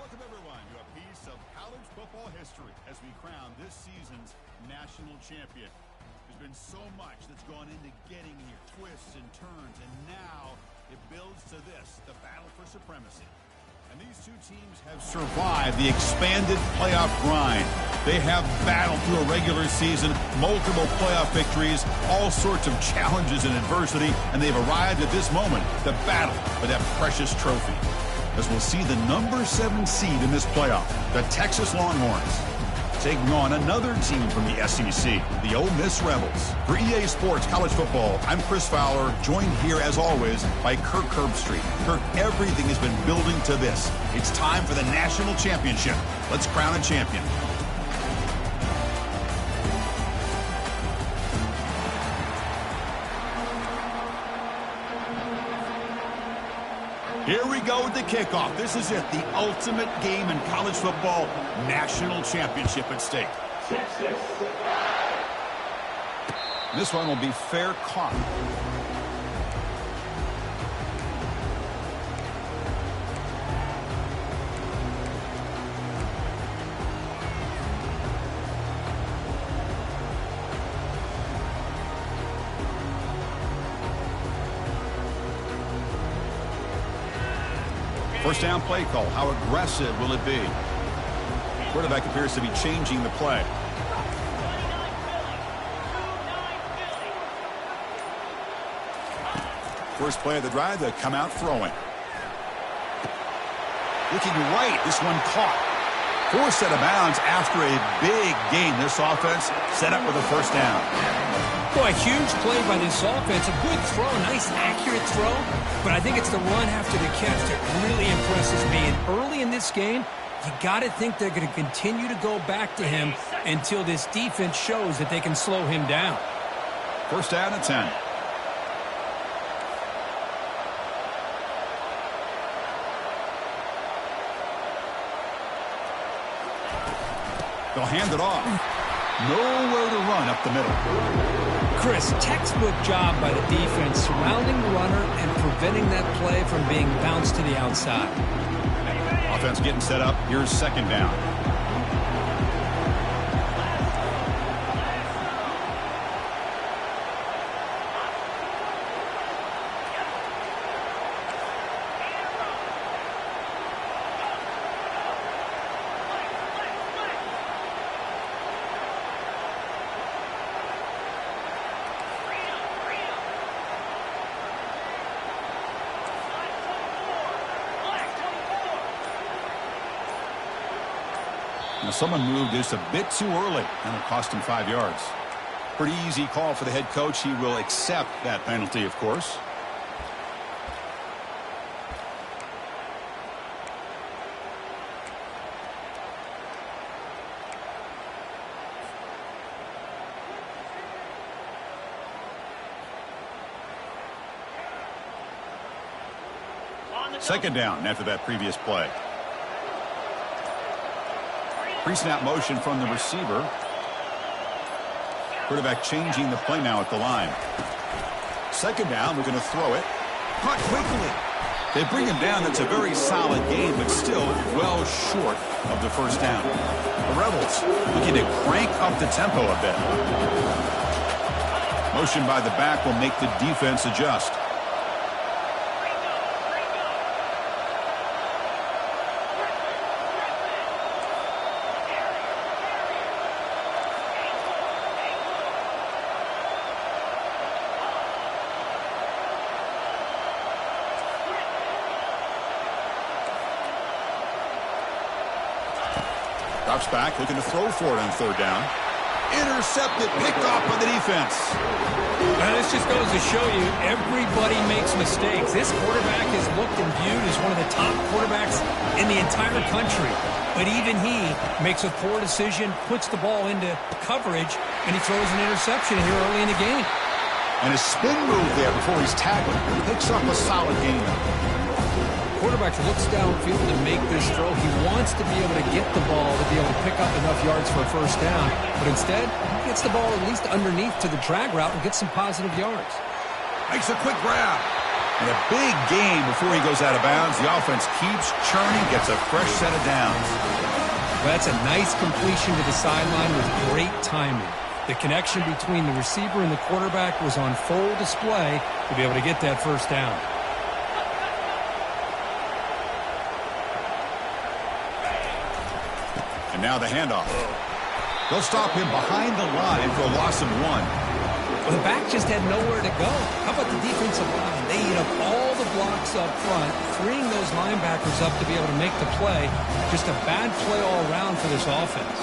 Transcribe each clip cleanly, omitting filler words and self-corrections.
Welcome, everyone, to a piece of college football history as we crown this season's national champion. There's been so much that's gone into getting here, twists and turns, and now it builds to this, the battle for supremacy. And these two teams have survived the expanded playoff grind. They have battled through a regular season, multiple playoff victories, all sorts of challenges and adversity, and they've arrived at this moment, the battle for that precious trophy. As we'll see the number 7 seed in this playoff, the Texas Longhorns, taking on another team from the SEC, the Ole Miss Rebels. For EA Sports College Football, I'm Chris Fowler, joined here as always by Kirk Herbstreit. Kirk, everything has been building to this. It's time for the national championship. Let's crown a champion. Here we go with the kickoff. This is it, the ultimate game in college football, national championship at stake. This one will be fair caught. First down play call. How aggressive will it be? Quarterback appears to be changing the play. First play of the drive, they come out throwing. Looking right, this one caught. Forced out of bounds after a big gain. This offense set up with a first down. Boy, huge play by this offense. A good throw, nice accurate throw. But I think it's the run after the catch that really impresses me. And early in this game, you got to think they're going to continue to go back to him until this defense shows that they can slow him down. First down and 10. They'll hand it off. Nowhere to run up the middle. Chris, textbook job by the defense surrounding the runner and preventing that play from being bounced to the outside. Offense getting set up. Here's second down. Now someone moved just a bit too early, and it cost him 5 yards. Pretty easy call for the head coach. He will accept that penalty, of course. Second down after that previous play. Pre-snap motion from the receiver. Quarterback changing the play now at the line. Second down, we're going to throw it. Caught quickly. They bring him down. That's a very solid game, but still well short of the first down. The Rebels looking to crank up the tempo a bit. Motion by the back will make the defense adjust. Drops back, looking to throw for it on third down. Intercepted, picked off by the defense. Now, this just goes to show you, everybody makes mistakes. This quarterback is looked and viewed as one of the top quarterbacks in the entire country. But even he makes a poor decision, puts the ball into coverage, and he throws an interception here early in the game. And a spin move there before he's tackled. Picks up a solid gain. Quarterback looks downfield to make this throw. He wants to be able to get the ball to be able to pick up enough yards for a first down. But instead, he gets the ball at least underneath to the drag route and gets some positive yards. Makes a quick grab. And a big gain before he goes out of bounds. The offense keeps churning, gets a fresh set of downs. Well, that's a nice completion to the sideline with great timing. The connection between the receiver and the quarterback was on full display to be able to get that first down. And now the handoff. They'll stop him behind the line for a loss of 1. Well, the back just had nowhere to go. How about the defensive line? They eat up all the blocks up front, freeing those linebackers up to be able to make the play. Just a bad play all around for this offense.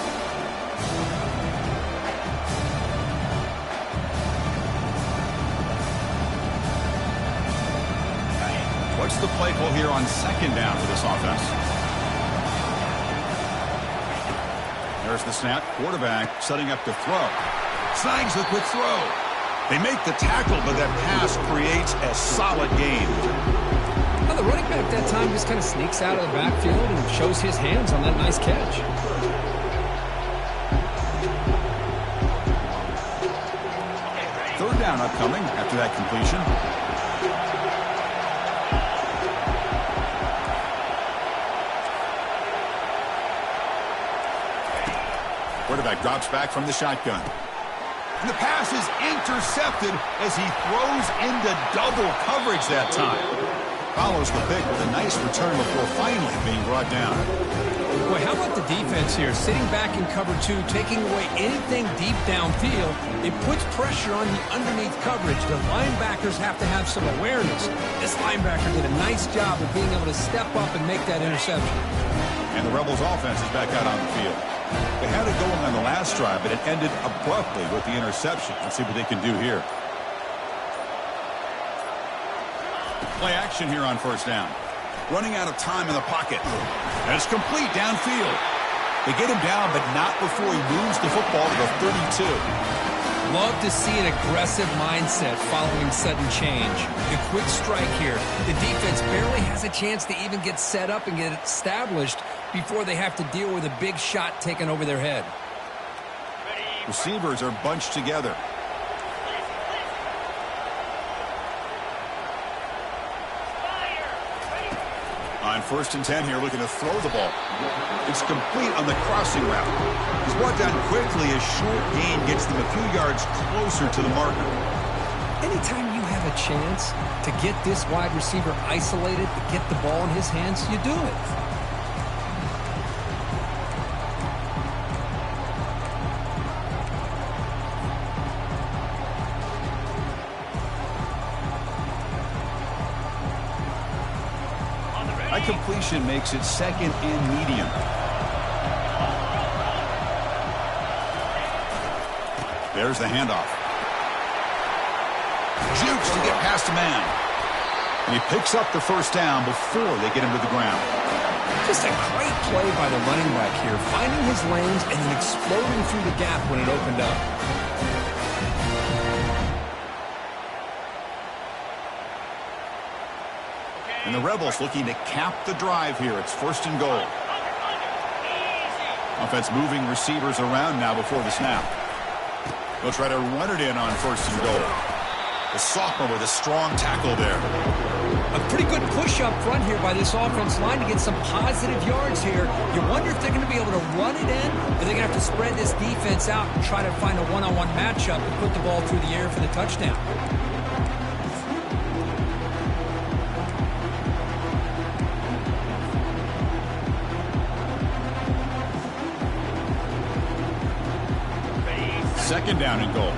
What's the play call here on second down for this offense? There's the snap. Quarterback setting up to throw. Snags the quick throw. They make the tackle, but that pass creates a solid gain. Well, the running back that time just kind of sneaks out of the backfield and shows his hands on that nice catch. Third down upcoming after that completion. Quarterback drops back from the shotgun. And the pass is intercepted as he throws into double coverage that time. Follows the pick with a nice return before finally being brought down. Boy, how about the defense here? Sitting back in cover 2, taking away anything deep downfield. It puts pressure on the underneath coverage. The linebackers have to have some awareness. This linebacker did a nice job of being able to step up and make that interception. And the Rebels offense is back out on the field. They had it going on the last drive, but it ended abruptly with the interception. Let's see what they can do here. Play action here on first down. Running out of time in the pocket. And it's complete downfield. They get him down, but not before he moves the football to the 32. Love to see an aggressive mindset following sudden change. The quick strike here. The defense barely has a chance to even get set up and get established before they have to deal with a big shot taken over their head. Receivers are bunched together. On first and 10 here, looking to throw the ball. It's complete on the crossing route. He's brought down quickly. A short gain gets them a few yards closer to the marker. Anytime you have a chance to get this wide receiver isolated, to get the ball in his hands, you do it. High completion makes it second and medium. There's the handoff. Jukes to get past a man. And he picks up the first down before they get him to the ground. Just a great play by the running back here, finding his lanes and then exploding through the gap when it opened up. And the Rebels looking to cap the drive here. It's first and goal. Offense moving receivers around now before the snap. They'll try to run it in on first and goal. The sophomore with a strong tackle there. A pretty good push up front here by this offense line to get some positive yards here. You wonder if they're going to be able to run it in, or they're going to have to spread this defense out and try to find a one-on-one matchup and put the ball through the air for the touchdown. Second down and goal.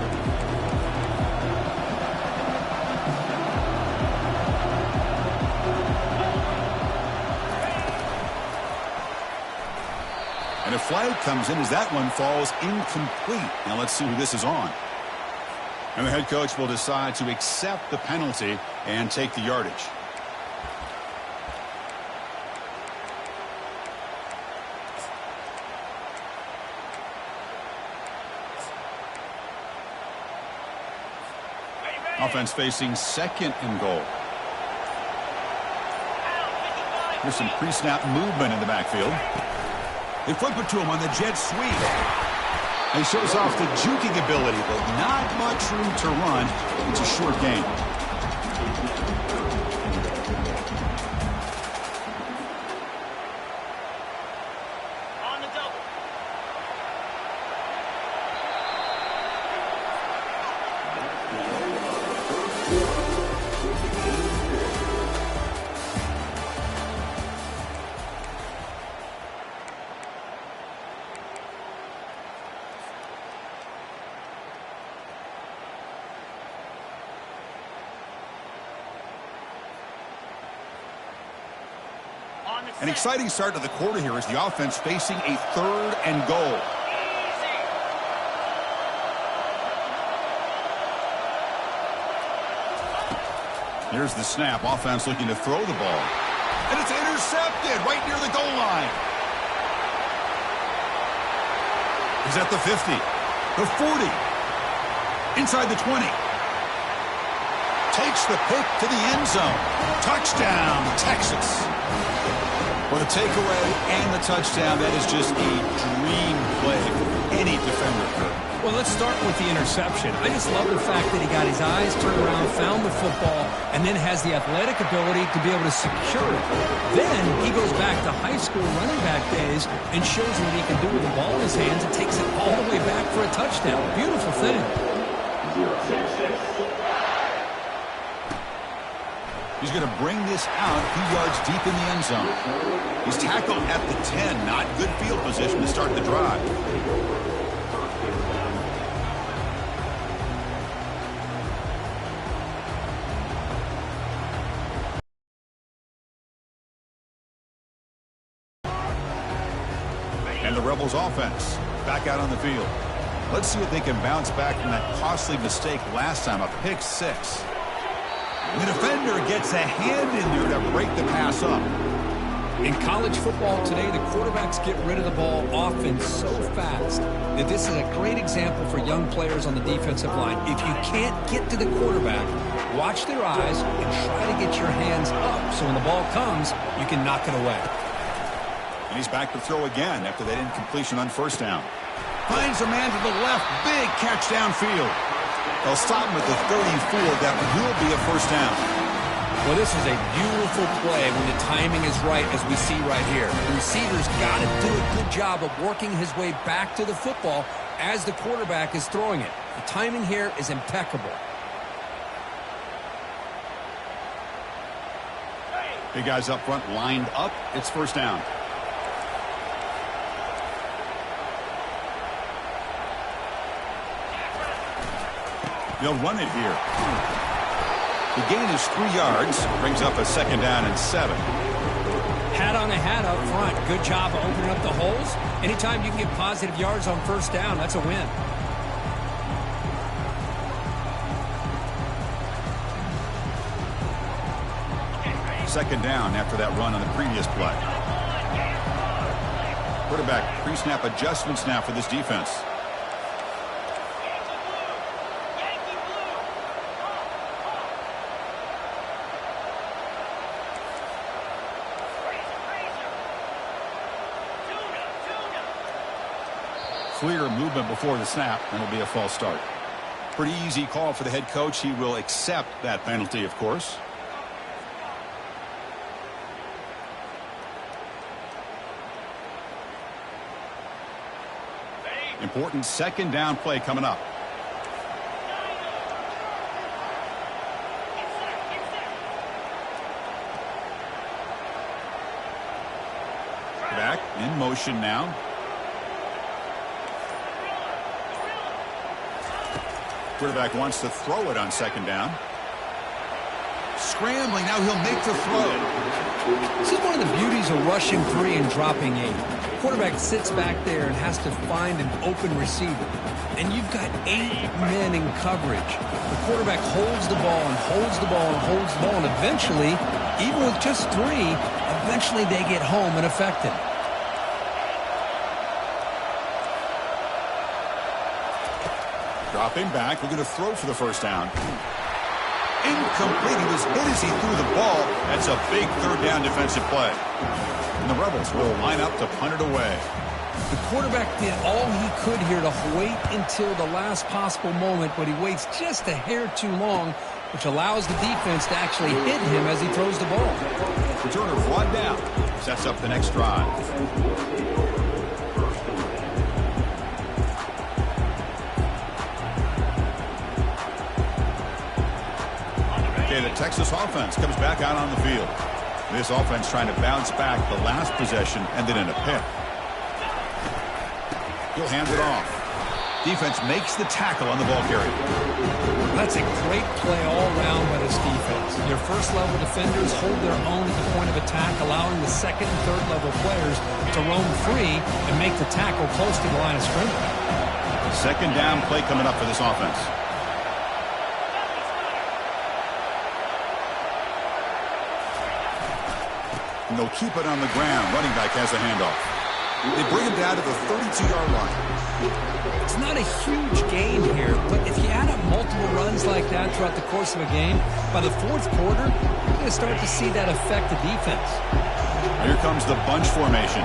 And a flag comes in as that one falls incomplete. Now let's see who this is on. And the head coach will decide to accept the penalty and take the yardage. Offense facing second and goal. Here's some pre-snap movement in the backfield. They flip it to him on the jet sweep. He shows off the juking ability, but not much room to run. It's a short gain. An exciting start to the quarter here as the offense facing a 3rd and goal. Here's the snap. Offense looking to throw the ball. And it's intercepted right near the goal line. He's at the 50, the 40, inside the 20. Takes the pick to the end zone. Touchdown, Texas. For the takeaway and the touchdown, that is just a dream play for any defender could. Well, let's start with the interception. I just love the fact that he got his eyes turned around, found the football, and then has the athletic ability to be able to secure it. Then he goes back to high school running back days and shows what he can do with the ball in his hands and takes it all the way back for a touchdown. Beautiful thing. He's going to bring this out a few yards deep in the end zone. He's tackled at the 10. Not good field position to start the drive. And the Rebels offense back out on the field. Let's see if they can bounce back from that costly mistake last time, a pick 6. The defender gets a hand in there to break the pass up. In college football today, the quarterbacks get rid of the ball often so fast that this is a great example for young players on the defensive line. If you can't get to the quarterback, watch their eyes and try to get your hands up so when the ball comes, you can knock it away. And he's back to throw again after that incompletion on 1st down. Finds a man to the left. Big catch downfield. They'll stop him at the 34. That will be a 1st down. Well, this is a beautiful play when the timing is right, as we see right here. The receiver's got to do a good job of working his way back to the football as the quarterback is throwing it. The timing here is impeccable. Big guys up front lined up. It's 1st down. They'll run it here. The gain is 3 yards. Brings up a 2nd down and 7. Hat on a hat up front. Good job of opening up the holes. Anytime you can get positive yards on 1st down, that's a win. Second down after that run on the previous play. Quarterback pre-snap adjustments now for this defense. Clear movement before the snap, and it'll be a false start. Pretty easy call for the head coach. He will accept that penalty, of course. Important 2nd down play coming up. Back in motion now. Quarterback wants to throw it on 2nd down. Scrambling, now he'll make the throw. This is one of the beauties of rushing 3 and dropping 8. The quarterback sits back there and has to find an open receiver. And you've got 8 men in coverage. The quarterback holds the ball and holds the ball and holds the ball. And eventually, even with just 3, eventually they get home and affect him. Dropping back, looking to throw for the 1st down. Incomplete. He was hit as he threw the ball. That's a big 3rd down defensive play. And the Rebels will line up to punt it away. The quarterback did all he could here to wait until the last possible moment, but he waits just a hair too long, which allows the defense to actually hit him as he throws the ball. Returner brought down. Sets up the next drive. The Texas offense comes back out on the field. This offense trying to bounce back the last possession and then in a pick. He'll hand it off. Defense makes the tackle on the ball carrier. That's a great play all around by this defense. Your first-level defenders hold their own at the point of attack, allowing the second and third-level players to roam free and make the tackle close to the line of scrimmage. Second down play coming up for this offense. And they'll keep it on the ground. Running back has the handoff. They bring him down to the 32-yard line. It's not a huge gain here, but if you add up multiple runs like that throughout the course of a game, by the fourth quarter, you're going to start to see that affect the defense. Here comes the bunch formation.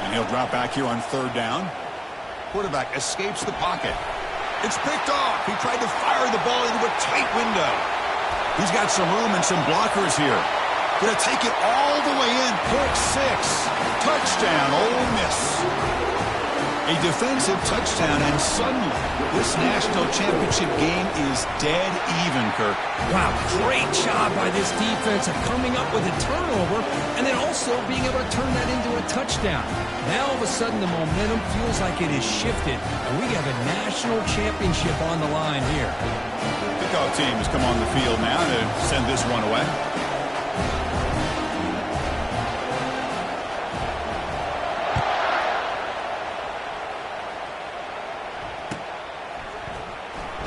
And he'll drop back here on third down. Quarterback escapes the pocket. It's picked off. He tried to fire the ball into a tight window. He's got some room and some blockers here. Going to take it all the way in. Pick six. Touchdown, Ole Miss. A defensive touchdown, and suddenly this national championship game is dead even, Kirk. Wow, great job by this defense of coming up with a turnover and then also being able to turn that into a touchdown. Now, all of a sudden, the momentum feels like it is shifted, and we have a national championship on the line here. Kickoff team has come on the field now to send this one away.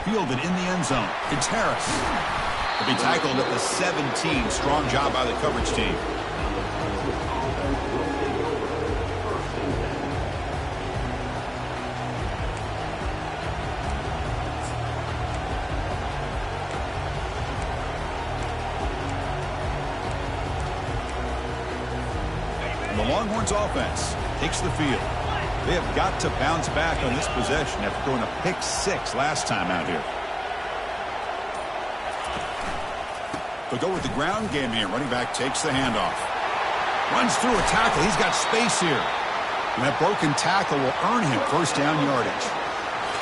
Fielded in the end zone. It's Harris. He'll be tackled at the 17. Strong job by the coverage team. And the Longhorns offense takes the field. They have got to bounce back on this possession after throwing a pick six last time out here. They'll go with the ground game here. Running back takes the handoff. Runs through a tackle. He's got space here. And that broken tackle will earn him first down yardage.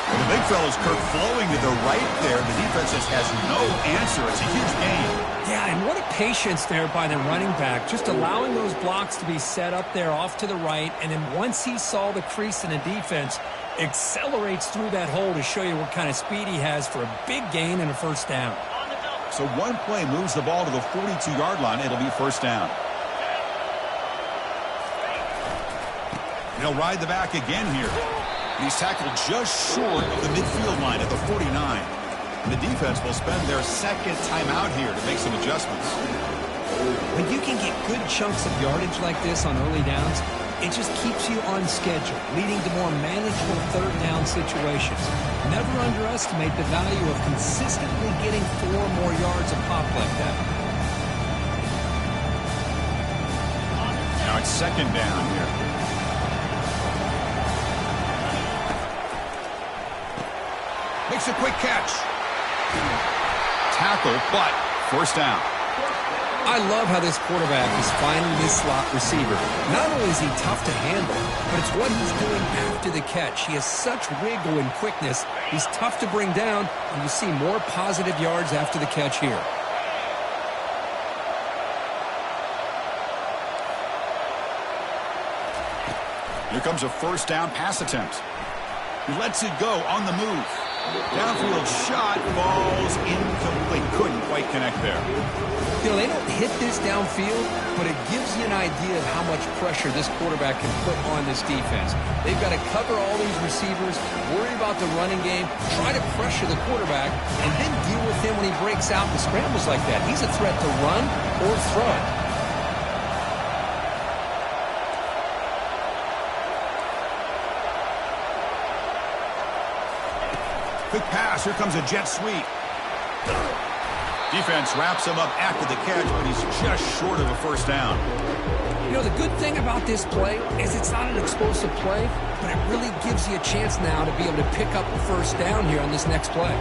And the big fella's Kirk flowing to the right there. The defense just has no answer. It's a huge gain. Yeah, and what a patience there by the running back, just allowing those blocks to be set up there off to the right, and then once he saw the crease in the defense, accelerates through that hole to show you what kind of speed he has for a big gain and a first down. So one play moves the ball to the 42-yard line. It'll be first down. And he'll ride the back again here. And he's tackled just short of the midfield line at the 49. And the defense will spend their second time out here to make some adjustments. When you can get good chunks of yardage like this on early downs, it just keeps you on schedule, leading to more manageable third down situations. Never underestimate the value of consistently getting 4 more yards a pop like that. Now it's second down here. Makes a quick catch. Tackle, but first down. I love how this quarterback is finding his slot receiver. Not only is he tough to handle, but it's what he's doing after the catch. He has such wiggle and quickness. He's tough to bring down, and you see more positive yards after the catch here. Here comes a first down pass attempt. He lets it go on the move. Downfield shot falls incomplete. Couldn't quite connect there. You know, they don't hit this downfield, but it gives you an idea of how much pressure this quarterback can put on this defense. They've got to cover all these receivers, worry about the running game, try to pressure the quarterback, and then deal with him when he breaks out and scrambles like that. He's a threat to run or throw. Quick pass. Here comes a jet sweep. Defense wraps him up after the catch, but he's just short of a first down. You know, the good thing about this play is it's not an explosive play, but it really gives you a chance now to be able to pick up a first down here on this next play.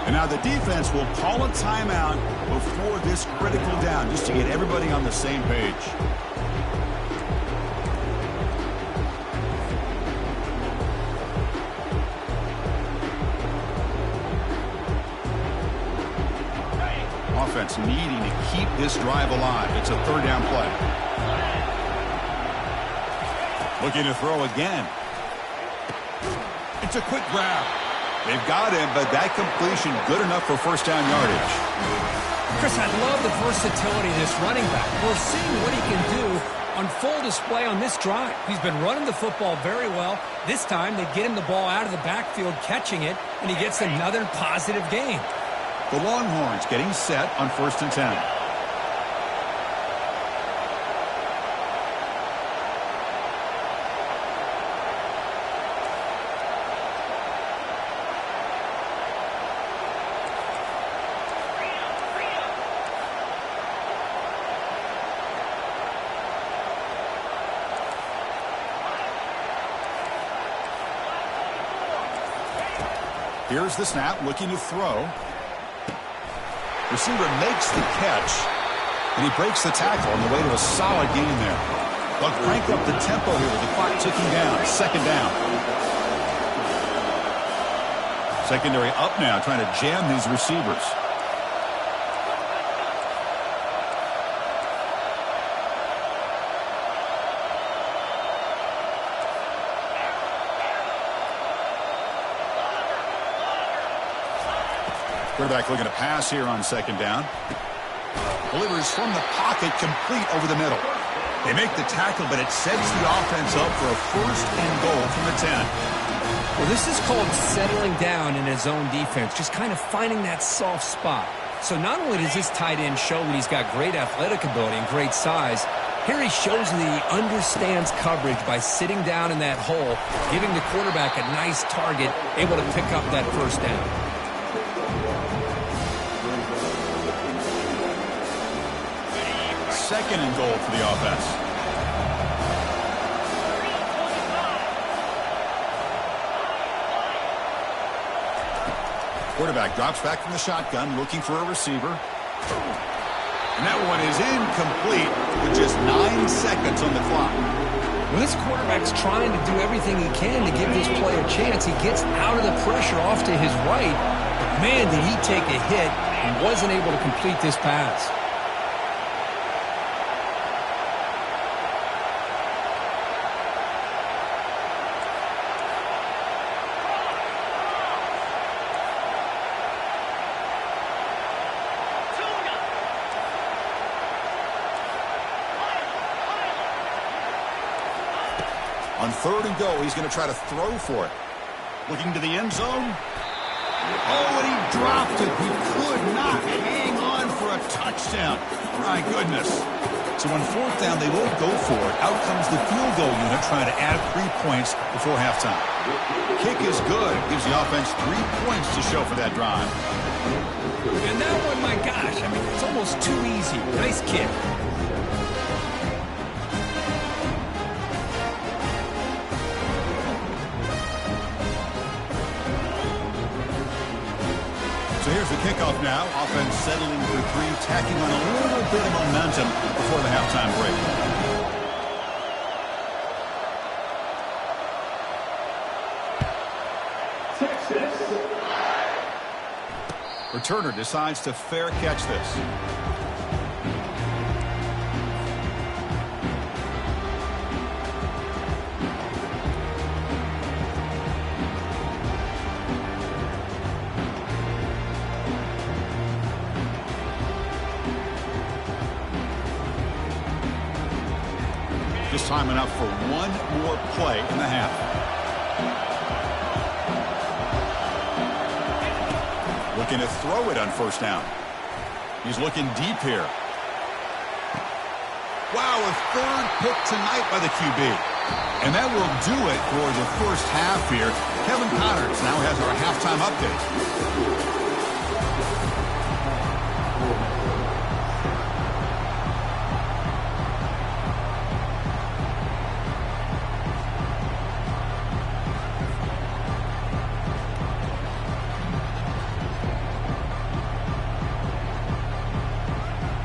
And now the defense will call a timeout before this critical down, just to get everybody on the same page. offense needing to keep this drive alive. It's a third down play. Looking to throw again. It's a quick grab. They've got him, but that completion good enough for first down yardage. Chris, I love the versatility of this running back. We're seeing what he can do on full display on this drive. He's been running the football very well. This time, they get him the ball out of the backfield, catching it, and he gets another positive gain. The Longhorns getting set on 1st and 10. Here's the snap, looking to throw. Receiver makes the catch, and he breaks the tackle on the way to a solid gain there. They'll crank up the tempo here with the clock ticking down. 2nd down. Secondary up now, trying to jam these receivers. Quarterback looking to pass here on 2nd down. Delivers from the pocket, complete over the middle. They make the tackle, but it sets the offense up for a 1st and goal from the 10. Well, this is called settling down in his own defense, just kind of finding that soft spot. So not only does this tight end show that he's got great athletic ability and great size, here he shows that he understands coverage by sitting down in that hole, giving the quarterback a nice target, able to pick up that 1st down. 2nd and goal for the offense. Quarterback drops back from the shotgun, looking for a receiver. And that one is incomplete with just 9 seconds on the clock. When this quarterback's trying to do everything he can to give this play a chance, he gets out of the pressure off to his right. But man, did he take a hit and wasn't able to complete this pass. On 3rd and goal, he's going to try to throw for it. Looking to the end zone. Oh, and he dropped it. He could not hang on for a touchdown. My goodness. So on 4th down, they won't go for it. Out comes the field goal unit trying to add 3 points before halftime. Kick is good. Gives the offense 3 points to show for that drive. And that one, my gosh, I mean, it's almost too easy. Nice kick. So here's the kickoff now. Offense settling for 3, tacking on a little bit of momentum before the halftime break. Returner decides to fair catch this. Just time enough for one more play in the half. Looking to throw it on 1st down. He's looking deep here. Wow, a 3rd pick tonight by the QB. And that will do it for the 1st half here. Kevin Connors now has our halftime update.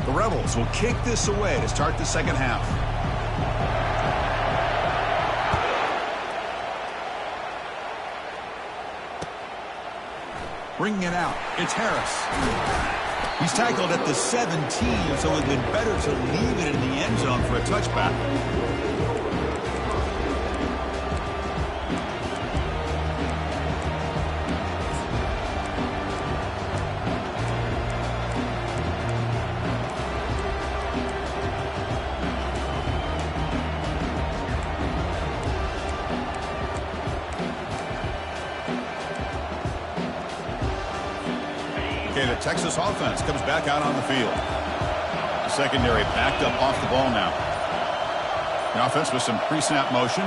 Rebels will kick this away to start the 2nd half. Bringing it out, it's Harris. He's tackled at the 17, so it would have been better to leave it in the end zone for a touchback. Okay, the Texas offense comes back out on the field. The secondary backed up off the ball now. The offense with some pre-snap motion.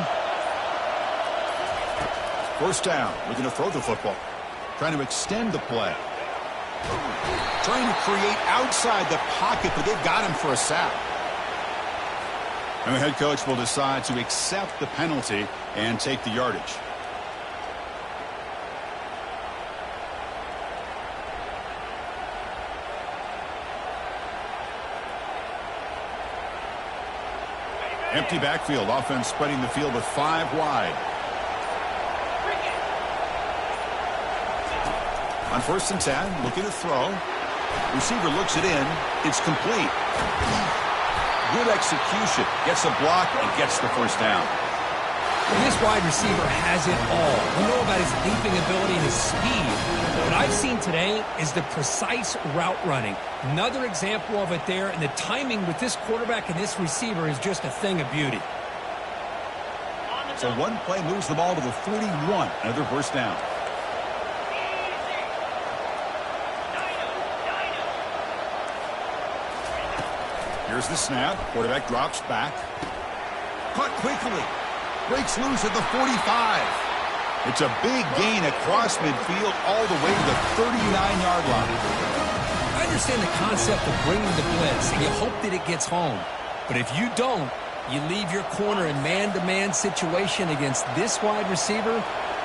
First down. Looking to throw the football. Trying to extend the play. Trying to create outside the pocket, but they've got him for a sack. And the head coach will decide to accept the penalty and take the yardage. Empty backfield. Offense spreading the field with 5 wide. On 1st and 10, looking to throw. Receiver looks it in. It's complete. Good execution. Gets a block and gets the first down. And this wide receiver has it all. We know about his leaping ability and his speed. What I've seen today is the precise route running. Another example of it there, and the timing with this quarterback and this receiver is just a thing of beauty. So one play moves the ball to the 41. Another first down. Here's the snap. Quarterback drops back. Caught quickly. Breaks loose at the 45. It's a big gain across midfield all the way to the 39-yard line. I understand the concept of bringing the blitz, and you hope that it gets home. But if you don't, you leave your corner in man-to-man situation against this wide receiver.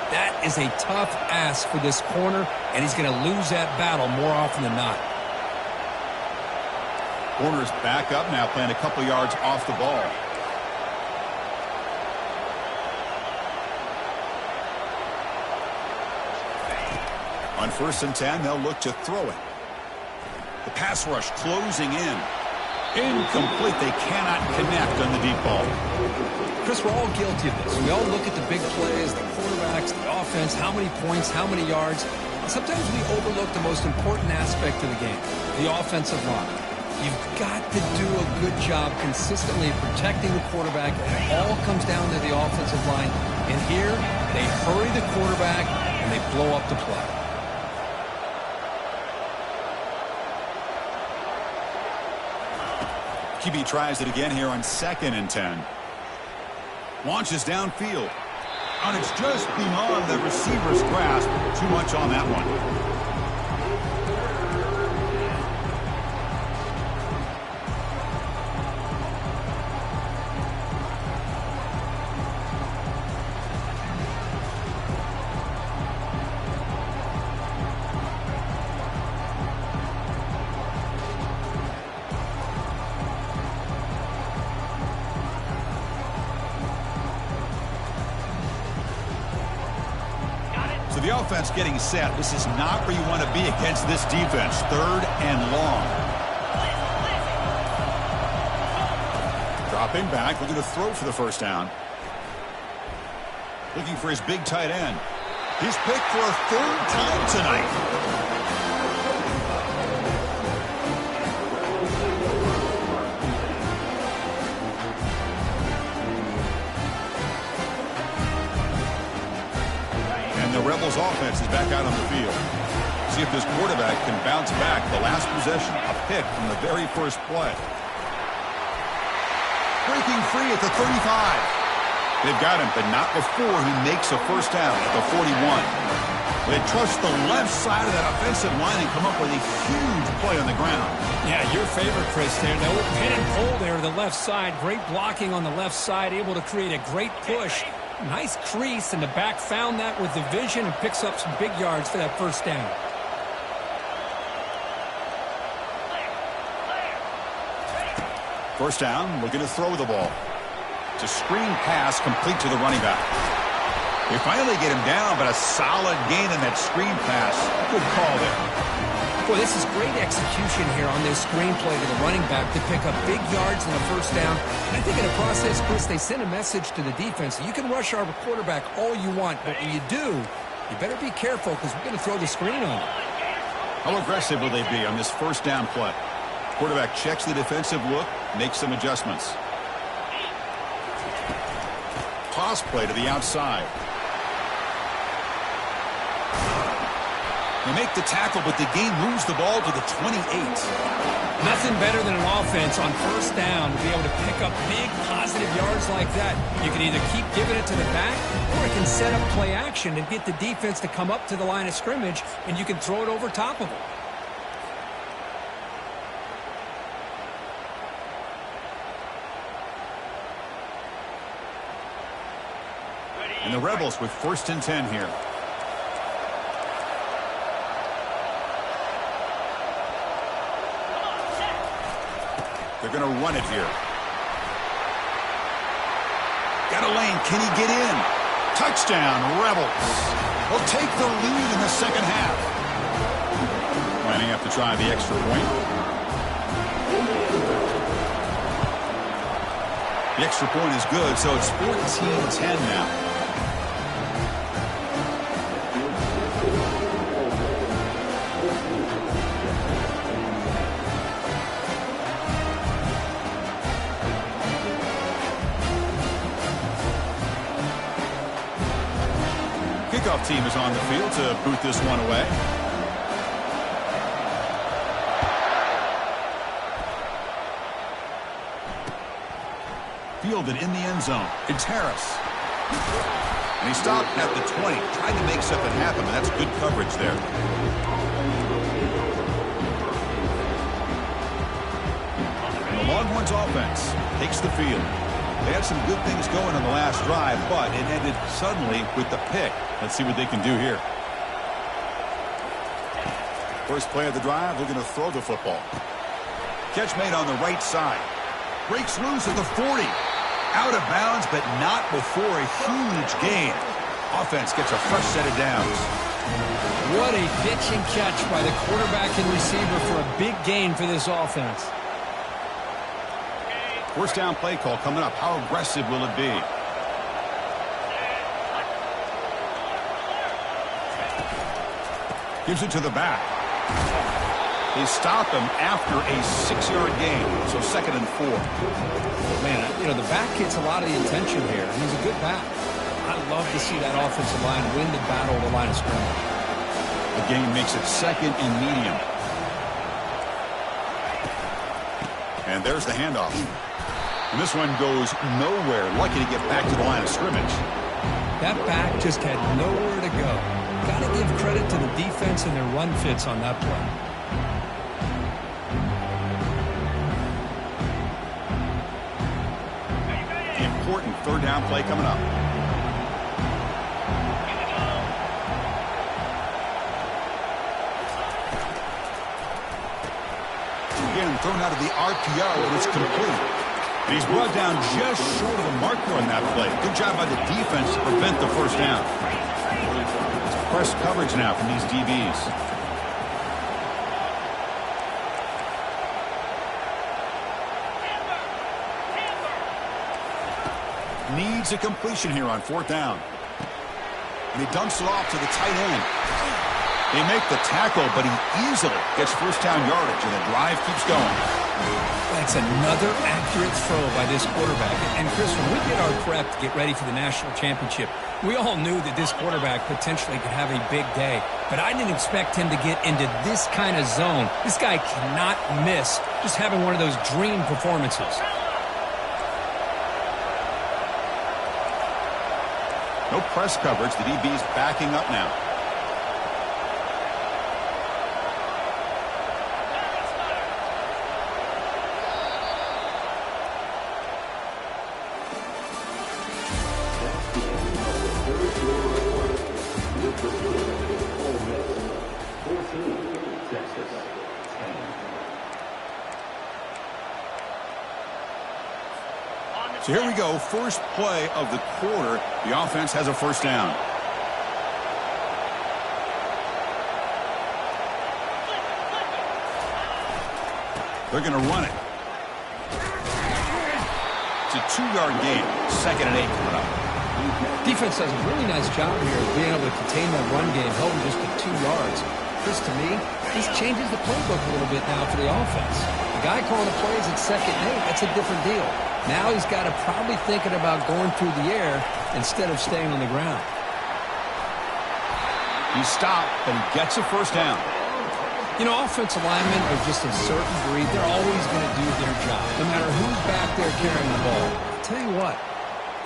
That is a tough ask for this corner, and he's going to lose that battle more often than not. Corner's back up now, playing a couple yards off the ball. On 1st and 10, they'll look to throw it. The pass rush closing in. Incomplete. They cannot connect on the deep ball. Chris, we're all guilty of this. We all look at the big plays, the quarterbacks, the offense, how many points, how many yards. And sometimes we overlook the most important aspect of the game, the offensive line. You've got to do a good job consistently protecting the quarterback. It all comes down to the offensive line. And here, they hurry the quarterback, and they blow up the play. QB tries it again here on 2nd and 10. Launches downfield. And it's just beyond the receiver's grasp. Too much on that one. So the offense getting set. This is not where you want to be against this defense. 3rd and long. Dropping back, looking to throw for the first down. Looking for his big tight end. He's picked for a 3rd time tonight. The Rebels offense is back out on the field. See if this quarterback can bounce back. The last possession, a pick from the very first play. Breaking free at the 35. They've got him, but not before he makes a first down at the 41. They trust the left side of that offensive line and come up with a huge play on the ground. Yeah, your favorite, Chris, there. No pin and pull there to the left side. Great blocking on the left side, able to create a great push. Nice crease, and the back found that with the vision and picks up some big yards for that first down. First down, looking to throw the ball. It's a screen pass complete to the running back. They finally get him down, but a solid gain in that screen pass. Good call there. Boy, this is great execution here on this screenplay to the running back to pick up big yards and a first down. And I think in the process, Chris, they send a message to the defense. You can rush our quarterback all you want, but when you do, you better be careful because we're going to throw the screen on you. How aggressive will they be on this first down play? Quarterback checks the defensive look, makes some adjustments. Toss play to the outside. They make the tackle, but the gain moves the ball to the 28. Nothing better than an offense on first down to be able to pick up big positive yards like that. You can either keep giving it to the back, or it can set up play action and get the defense to come up to the line of scrimmage, and you can throw it over top of them. And the Rebels with 1st and 10 here. They're going to run it here. Got a lane. Can he get in? Touchdown, Rebels. They'll take the lead in the second half. Lining up to try the extra point. The extra point is good, so it's 14-10 now. Kickoff team is on the field to boot this one away. Fielded in the end zone. It's Harris. And he stopped at the 20. Tried to make something happen, but that's good coverage there. And the Longhorns offense takes the field. They had some good things going on the last drive, but it ended suddenly with the pick. Let's see what they can do here. First play of the drive, they're going to throw the football. Catch made on the right side. Breaks loose at the 40. Out of bounds, but not before a huge gain. Offense gets a fresh set of downs. What a pitch and catch by the quarterback and receiver for a big gain for this offense. First down play call coming up. How aggressive will it be? Gives it to the back. They stop him after a 6-yard gain. So 2nd and 4. Man, you know, the back gets a lot of the attention here. He's a good back. I love to see that offensive line win the battle of the line of scrimmage. The gain makes it 2nd and medium. And there's the handoff. And this one goes nowhere. Lucky to get back to the line of scrimmage. That back just had nowhere to go. Got to give credit to the defense and their run fits on that play. The important 3rd down play coming up. Again, thrown out of the RPO, and it's complete. And he's brought down just short of the marker on that play. Good job by the defense to prevent the first down. It's press coverage now from these DBs. Needs a completion here on 4th down. And he dumps it off to the tight end. They make the tackle, but he easily gets first down yardage, and the drive keeps going. That's another accurate throw by this quarterback. And Chris, when we did our prep to get ready for the national championship, we all knew that this quarterback potentially could have a big day. But I didn't expect him to get into this kind of zone. This guy cannot miss just having one of those dream performances. No press coverage. The DB's backing up now. So here we go, first play of the quarter. The offense has a first down. They're going to run it. It's a 2-yard gain. 2nd and 8 coming up. Defense does a really nice job here of being able to contain that run game, held them just to 2 yards. Chris, to me, this changes the playbook a little bit now for the offense. The guy calling the plays at 2nd and 8, that's a different deal. Now he's got to probably thinking about going through the air instead of staying on the ground. He stopped, but he gets a first down. You know, offensive linemen are just a certain breed. They're always going to do their job, no matter who's back there carrying the ball. I'll tell you what,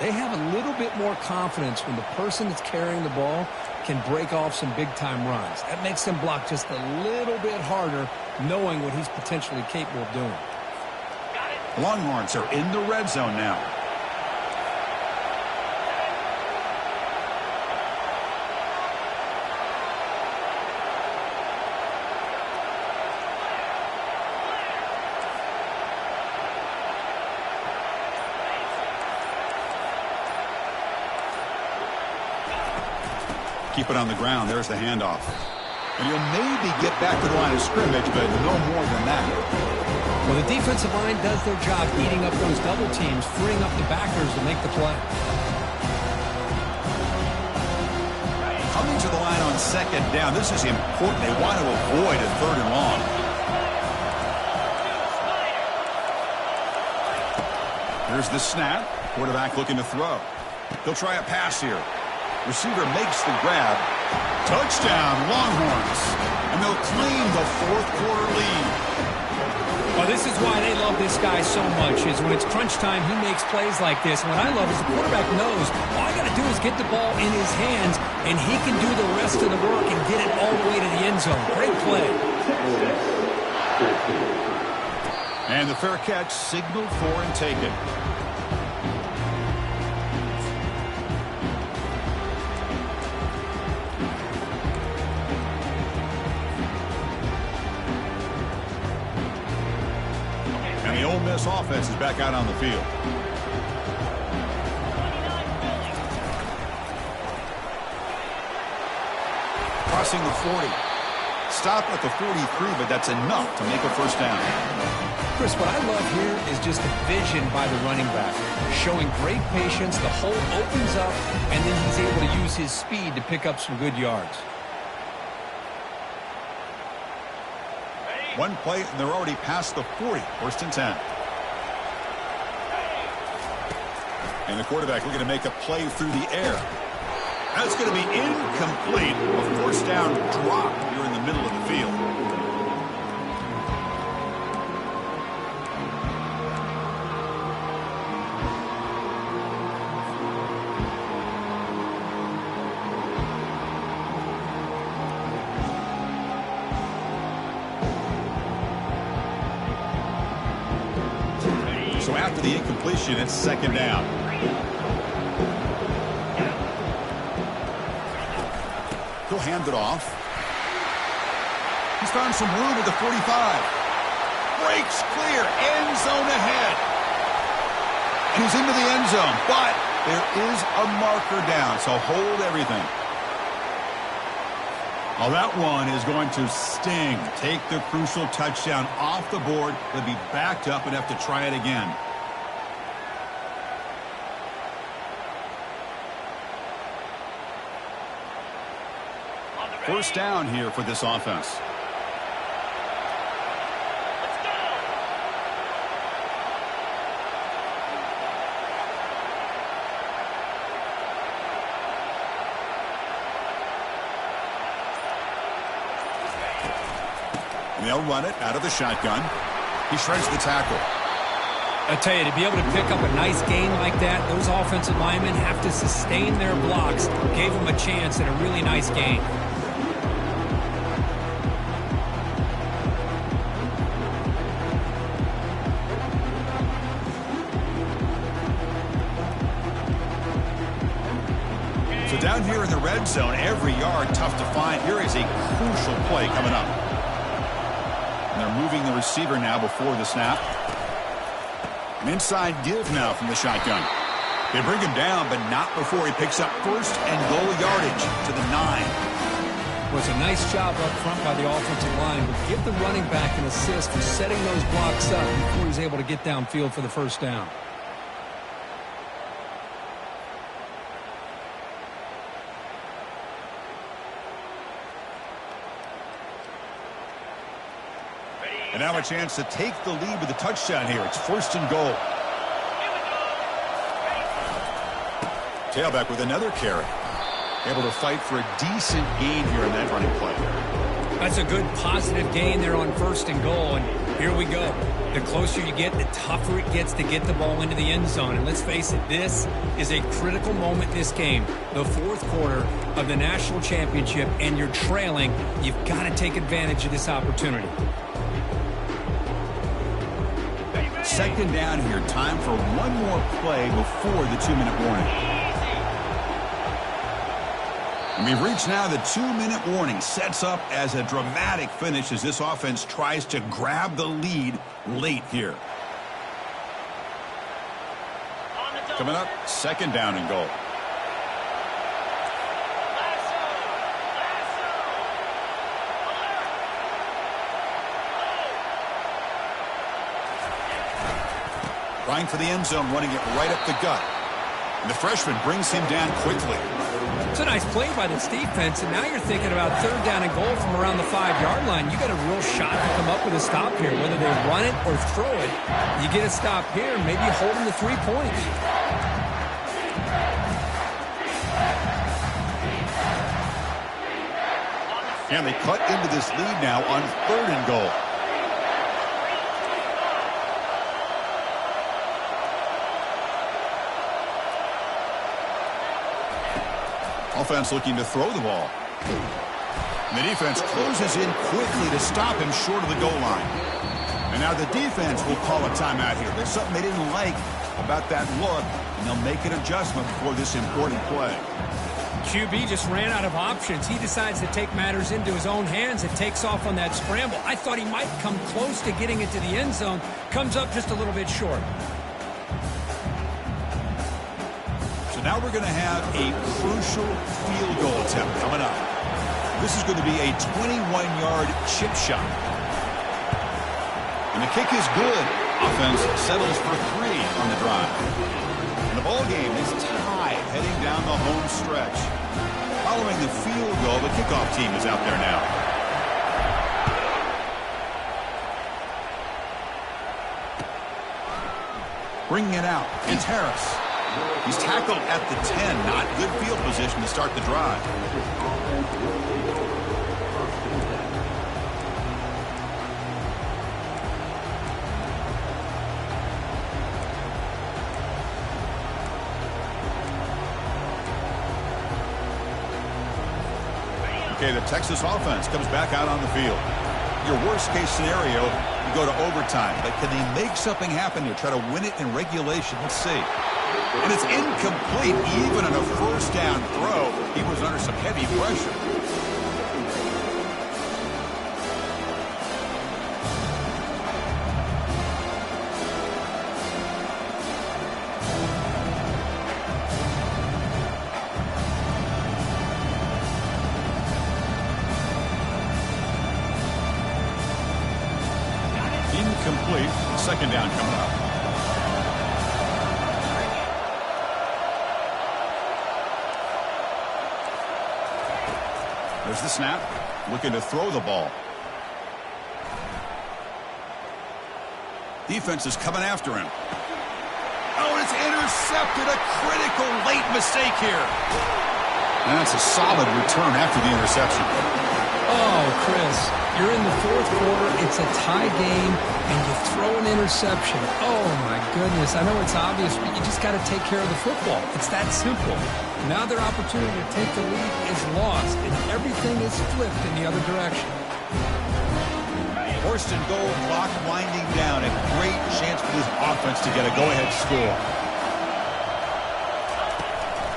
they have a little bit more confidence when the person that's carrying the ball can break off some big-time runs. That makes them block just a little bit harder, knowing what he's potentially capable of doing. Longhorns are in the red zone now. Keep it on the ground. There's the handoff. And he'll maybe get back to the line of scrimmage, but no more than that. Well, the defensive line does their job eating up those double teams, freeing up the backers to make the play. Coming to the line on 2nd down. This is important. They want to avoid a 3rd and long. Here's the snap. Quarterback looking to throw. He'll try a pass here. Receiver makes the grab. Touchdown, Longhorns. And they'll claim the 4th quarter lead. Well, this is why they love this guy so much, is when it's crunch time, he makes plays like this. And what I love is the quarterback knows all I got to do is get the ball in his hands, and he can do the rest of the work and get it all the way to the end zone. Great play. And the fair catch signaled for and taken. The Ole Miss offense is back out on the field. Crossing the 40. Stop at the 43, but that's enough to make a first down. Chris, what I love here is just the vision by the running back. Showing great patience, the hole opens up, and then he's able to use his speed to pick up some good yards. One play, and they're already past the 40. 1st and 10. And the quarterback looking to make a play through the air. That's going to be incomplete. A 1st down drop here in the middle of the field. So after the incompletion, it's 2nd down. He'll hand it off. He's found some room at the 45. Breaks clear. End zone ahead. And he's into the end zone. But there is a marker down, so hold everything. Well, that one is going to sting. Take the crucial touchdown off the board. They'll be backed up and have to try it again. First down here for this offense. And they'll run it out of the shotgun. He shreds the tackle. I tell you, to be able to pick up a nice gain like that, those offensive linemen have to sustain their blocks. Gave them a chance at a really nice gain. So down here in the red zone, every yard tough to find. Here is a crucial play coming up. And they're moving the receiver now before the snap. An inside give now from the shotgun. They bring him down, but not before he picks up 1st and goal yardage to the 9. Was a nice job up front by the offensive line, but give the running back an assist for setting those blocks up before he's able to get downfield for the first down. And now a chance to take the lead with a touchdown here. It's 1st and goal. Tailback with another carry. Able to fight for a decent gain here in that running play. That's a good positive gain there on 1st and goal. And here we go. The closer you get, the tougher it gets to get the ball into the end zone. And let's face it, this is a critical moment in this game. The 4th quarter of the national championship, and you're trailing. You've got to take advantage of this opportunity. 2nd down here. Time for one more play before the 2-minute warning. And we've reached now the 2-minute warning. Sets up as a dramatic finish as this offense tries to grab the lead late here. Coming up, 2nd down and goal. Trying for the end zone, running it right up the gut. And the freshman brings him down quickly. It's a nice play by this defense, and now you're thinking about 3rd down and goal from around the 5-yard line. You got a real shot to come up with a stop here. Whether they run it or throw it, you get a stop here, maybe hold them to 3 points. And they cut into this lead now on 3rd and goal. Offense looking to throw the ball. And the defense closes in quickly to stop him short of the goal line. And now the defense will call a timeout here. There's something they didn't like about that look, and they'll make an adjustment for this important play. QB just ran out of options. He decides to take matters into his own hands and takes off on that scramble. I thought he might come close to getting it to the end zone. Comes up just a little bit short. So now we're going to have a crucial field goal attempt coming up. This is going to be a 21-yard chip shot. And the kick is good. Offense settles for 3 on the drive. And the ball game is tied heading down the home stretch. Following the field goal, the kickoff team is out there now. Bringing it out, it's Harris. He's tackled at the 10. Not good field position to start the drive. Okay, the Texas offense comes back out on the field. Your worst-case scenario, you go to overtime. But can they make something happen here? Try to win it in regulation. Let's see. And it's incomplete. Even on a 1st down throw, he was under some heavy pressure. Incomplete. 2nd down coming up. There's the snap. Looking to throw the ball. Defense is coming after him. Oh, it's intercepted. A critical late mistake here. And that's a solid return after the interception. Oh, Chris, you're in the 4th quarter. It's a tie game, and you throw an interception. Oh, my goodness. I know it's obvious, but you just got to take care of the football. It's that simple. Now their opportunity to take the lead is lost, and everything is flipped in the other direction. 1st and goal, clock winding down. A great chance for this offense to get a go-ahead score.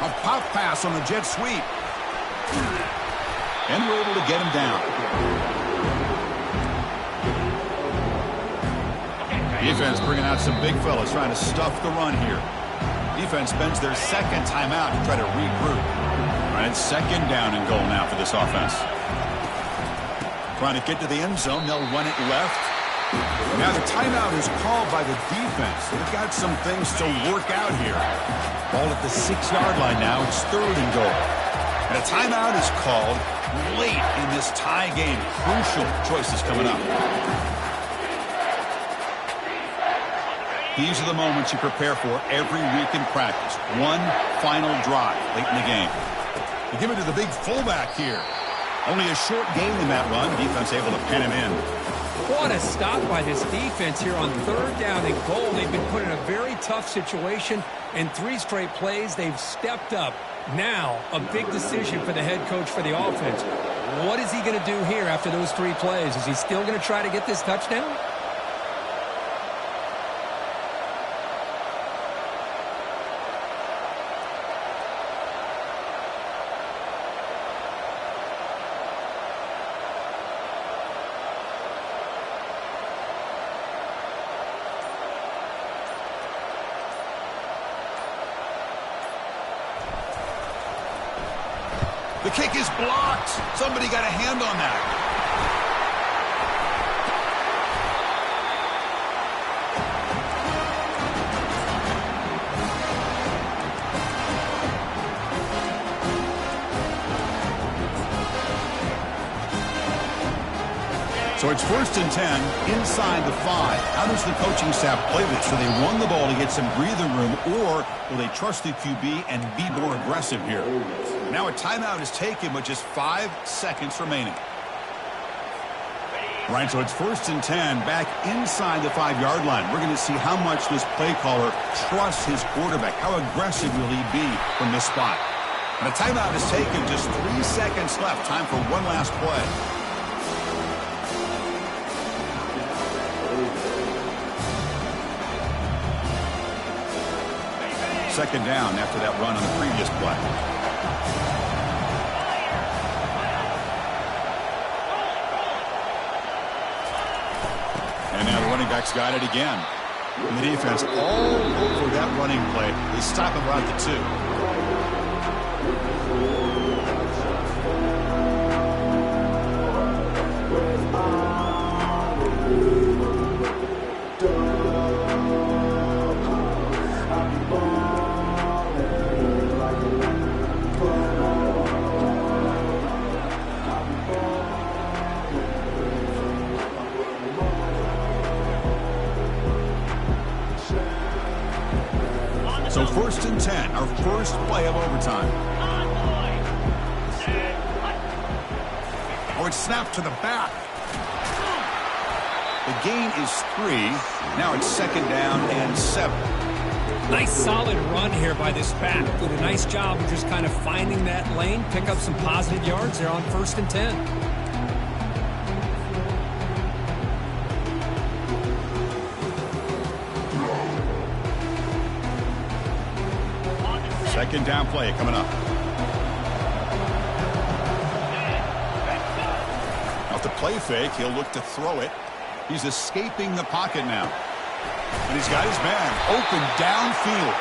A pop pass on the jet sweep. And we're able to get him down. Defense bringing out some big fellas trying to stuff the run here. Defense spends their 2nd timeout to try to regroup. All right, it's 2nd down and goal now for this offense. Trying to get to the end zone. They'll run it left. Now the timeout is called by the defense. They've got some things to work out here. Ball at the 6-yard line now. It's 3rd and goal. And a timeout is called late in this tie game. Crucial choices coming up. These are the moments you prepare for every week in practice. One final drive late in the game. They give it to the big fullback here. Only a short gain in that run. Defense able to pen him in. What a stop by this defense here on 3rd down and goal. They've been put in a very tough situation. In 3 straight plays, they've stepped up. Now, a big decision for the head coach for the offense. What is he going to do here after those 3 plays? Is he still going to try to get this touchdown? The kick is blocked. Somebody got a hand on that. So it's 1st and 10 inside the 5. How does the coaching staff play this? Do they run the ball to get some breathing room, or will they trust the QB and be more aggressive here? Now a timeout is taken with just 5 seconds remaining. Right, so it's 1st and 10 back inside the 5-yard line. We're going to see how much this play caller trusts his quarterback. How aggressive will he be from this spot? And a timeout is taken, just 3 seconds left. Time for one last play. Second down after that run on the previous play. And now the running back's got it again. And the defense all over that running play. They stop him right at the 2. So 1st and 10, our first play of overtime. Oh, it's snapped to the back. The gain is 3. Now it's 2nd down and 7. Nice solid run here by this back. Did a nice job of just kind of finding that lane, pick up some positive yards there on 1st and 10. 2nd down play coming up. Off the play fake, he'll look to throw it. He's escaping the pocket now. And he's got his man open downfield.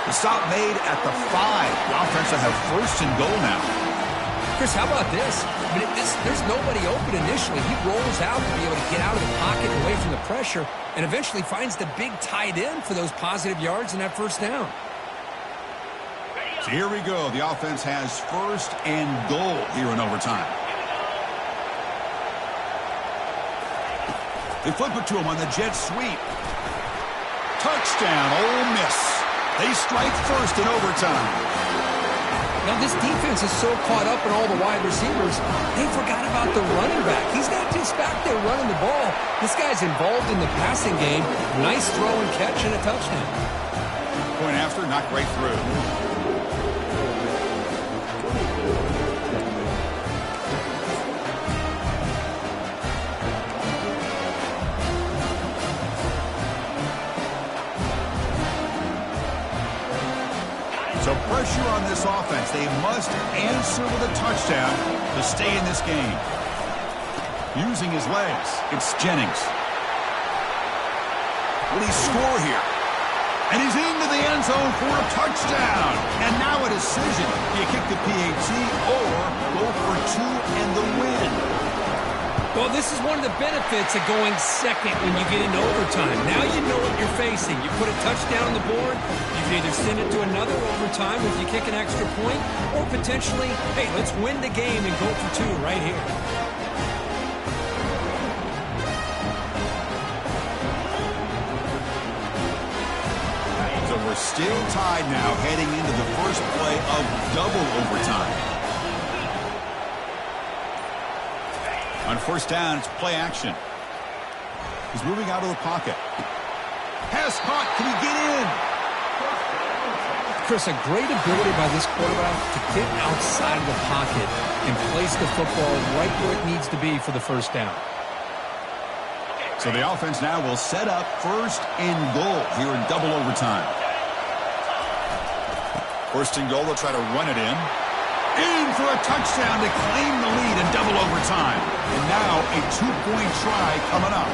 The stop made at the 5. The offense will have 1st and goal now. Chris, how about this? I mean, there's nobody open initially. He rolls out to be able to get out of the pocket and away from the pressure, and eventually finds the big tight end for those positive yards in that 1st down. So here we go. The offense has 1st and goal here in overtime. They flip it to him on the jet sweep. Touchdown, Ole Miss. They strike first in overtime. Now this defense is so caught up in all the wide receivers, they forgot about the running back. He's not just back there running the ball. This guy's involved in the passing game. Nice throw and catch and a touchdown. Point after, knocked right through. So pressure on this offense. They must answer with a touchdown to stay in this game. Using his legs, it's Jennings. Will he score here? And he's into the end zone for a touchdown. And now a decision. Do you kick the PAT or go for 2 and the win? Well, this is one of the benefits of going second when you get into overtime. Now you know what you're facing. You put a touchdown on the board, you can either send it to another overtime if you kick an extra point, or potentially, hey, let's win the game and go for 2 right here. So we're still tied now heading into the first play of double overtime. On first down, it's play action. He's moving out of the pocket. Pass caught. Can he get in? Chris, a great ability by this quarterback to get outside of the pocket and place the football right where it needs to be for the first down. So the offense now will set up first and goal here in double overtime. First and goal, they'll try to run it in. In for a touchdown to claim the lead in double overtime. And now a 2-point try coming up.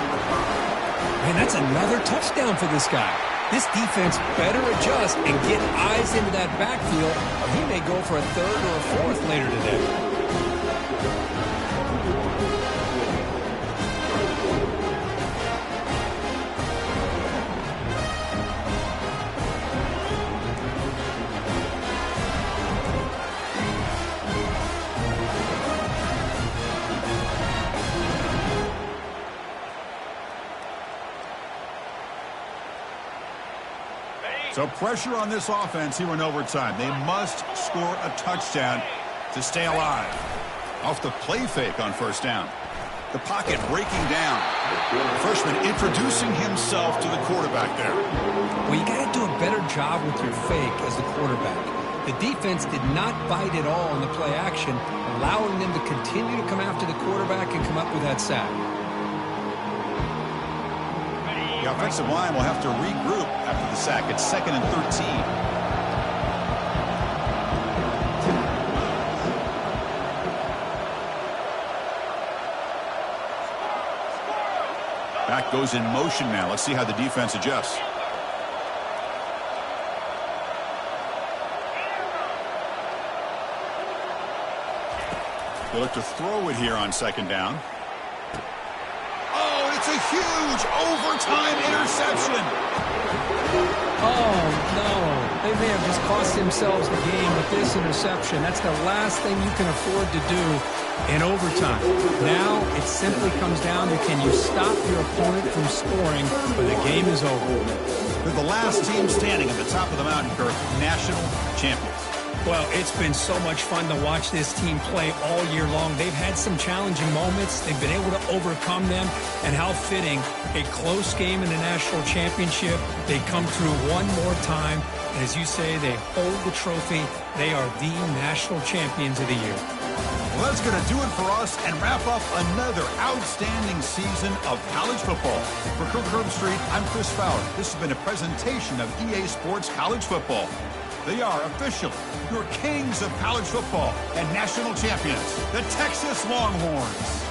Man, that's another touchdown for this guy. This defense better adjust and get eyes into that backfield, or he may go for a 3rd or a 4th later today. So pressure on this offense here in overtime. They must score a touchdown to stay alive. Off the play fake on first down. The pocket breaking down. The freshman introducing himself to the quarterback there. Well, you got to do a better job with your fake as the quarterback. The defense did not bite at all in the play action, allowing them to continue to come after the quarterback and come up with that sack. The offensive line will have to regroup after the sack. It's 2nd and 13. Back goes in motion now. Let's see how the defense adjusts. They look to throw it here on 2nd down. It's a huge overtime interception. Oh, no. They may have just cost themselves the game with this interception. That's the last thing you can afford to do in overtime. Now it simply comes down to, can you stop your opponent from scoring, or the game is over. They're the last team standing at the top of the mountain, Kirk, national champions. Well, it's been so much fun to watch this team play all year long. They've had some challenging moments. They've been able to overcome them. And how fitting, a close game in the national championship. They come through one more time. And as you say, they hold the trophy. They are the national champions of the year. Well, that's going to do it for us and wrap up another outstanding season of college football. For Kirk Herbstreit, I'm Chris Fowler. This has been a presentation of EA Sports College Football. They are officially your kings of college football and national champions, the Texas Longhorns.